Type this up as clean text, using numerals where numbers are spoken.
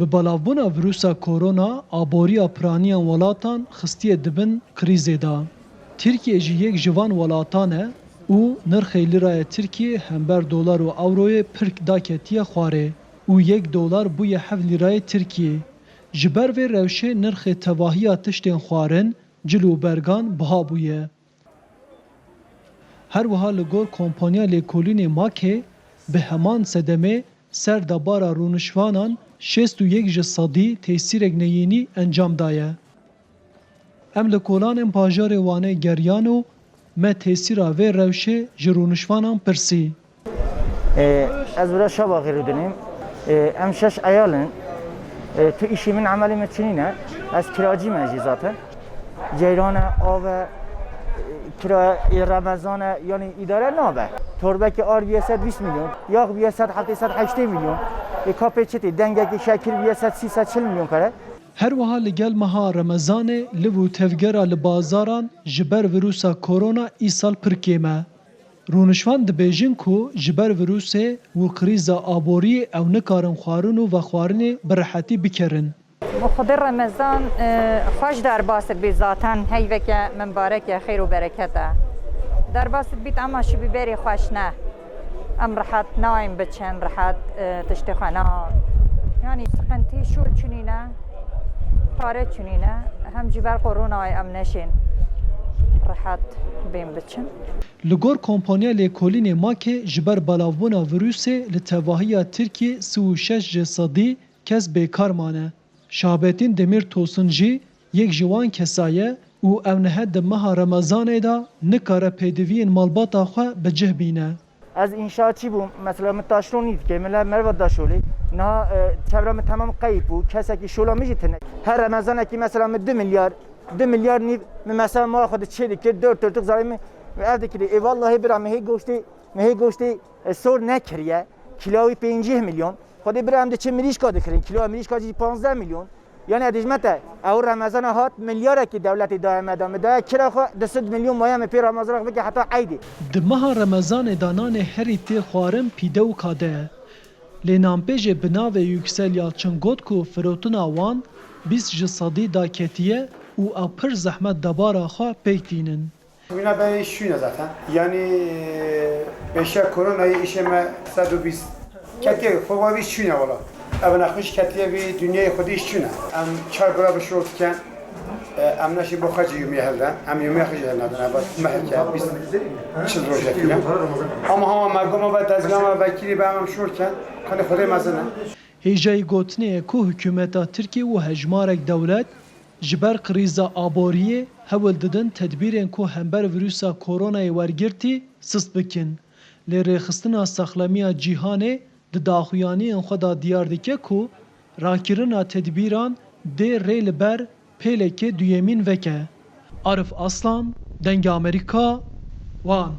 Bi balavbûna vîrusa korona, aboriya piraniyan welatan xistiye dibin krîzê da. Tirkiye jî yek ji van welatan e û nirxê lîraya Tirkiye hember dolar û ewroyê pir daketiye xwarê û yek dolar bûye 7 lîrayê Tirkiye. Ji ber vê rewşê nirxê tevahiya tiştên xwarin, cil û bergan biha bûye. Her wiha li gor kompanya lêkolînê Makê bi heman sedemê ser debara rûnişvanan 61 ji sedî tesîrek neyînî encam daye. Em li kolanên bajarê Wanê geriyan û me tesîra vê rewşê ji rûnişvanan pirsî. Ez bira şabaxê rûdinêm. Em 6 ayalin. Tu işî min emelê me çinîne. Ez kiracî me jî zaten. Ceyrana, ave, kira Ramazana yani idare nabe. Torbeki ar 120 milyon. Yağ 180 milyon. Kapê çetê dengekî şekil 340 milyon kare. Her wiha li gel meha Remezanê liv û tevgera li bazaran ji ber vîrusa korona îsal pir kêm e. Rûnişvan dibêjin ku ji ber vîrusê û krîza aboriyê ew nikarin xwarin û vexwarinê bi rehetî bikerin. Xwedê Remezan xweş derbasir bî zaten heyveke mübarek ya xêr û bereket e. Derbasir bît ema ji biberê xweş ne. Em rehet nayên biçin, rehet tiştê xwe ne. Yani sıkıntı şûl çûnîne, pare çûnîne, hem ji ber koronayê em neşên rehet bên biçin. Li gor kompanya lêkolînê Makê ji ber belavbûna vîrusê li tevahiya Tirkiye 36 ji sedî kes bêkar mane. Şahabettin Demirtaş'ın jî yek ji wan kesa ye û ew niha di meha Remezanê da nikare pêdiviyên malbata xwe bi cih bîne. Ez inşaatçı bûm. Mesela min taşronî dike, min merve daşolê. Niha çevremê temam qeyb bû. Kesekî şola min jî tune. Her Remezanekî mesela min 2 milyar nîv min mesela mala xwe çê dikir, 4 törtük zarî min ev dikirî. Vallahi bira mehê goştê sor nekiriye. Kilawî 5 milyon. Xwedê bira em diçin mirîşka dikirin. Kilo mirîşka jî 15 milyon. Yani edijmete ew Remezana hat milyarekî devletê daye me da. Me daye kira xwe 200 milyon maya me pê Remezana bike heta eydê. Di meha Remezanê da nanê herî tê xwarin pîde û kade ye. Lê nanpêjê bi navê Yüksel Yalçın got ku firotina wan 20 ji sedî da ketiye û ew pir zehmet debara xwe pêk dînin. Buna ben şuyum zaten. Yani beşer koronayı işeme 120. Ketiye fovavi şuyum valla. Ev nakış ketiye bir dünyayı kodu işçüne. Em çar bura bir şey olurken em naşi bu hacı yumiye helden. Em yumiye hacı helden. Evet mehelke biz çıl roja filan. Ama mergama ve dezgama vekili ben em şurken kanı xwedê mezine. Hêjayî gotinê ku hikûmeta Tirkiye û hejmarek dewlet ji ber krîza aboriyê hewl didin tedbîrên ku hember vîrusa koronayê wergirtî sist bikin. Lê rêxistina sexlemiya cîhanê di daxuyaniyên xwe da diyar dike ku rakirina tedbîran dê rê li ber pêlekê duyemîn veke. Arif Aslan, Dengê Amerîka, Wan.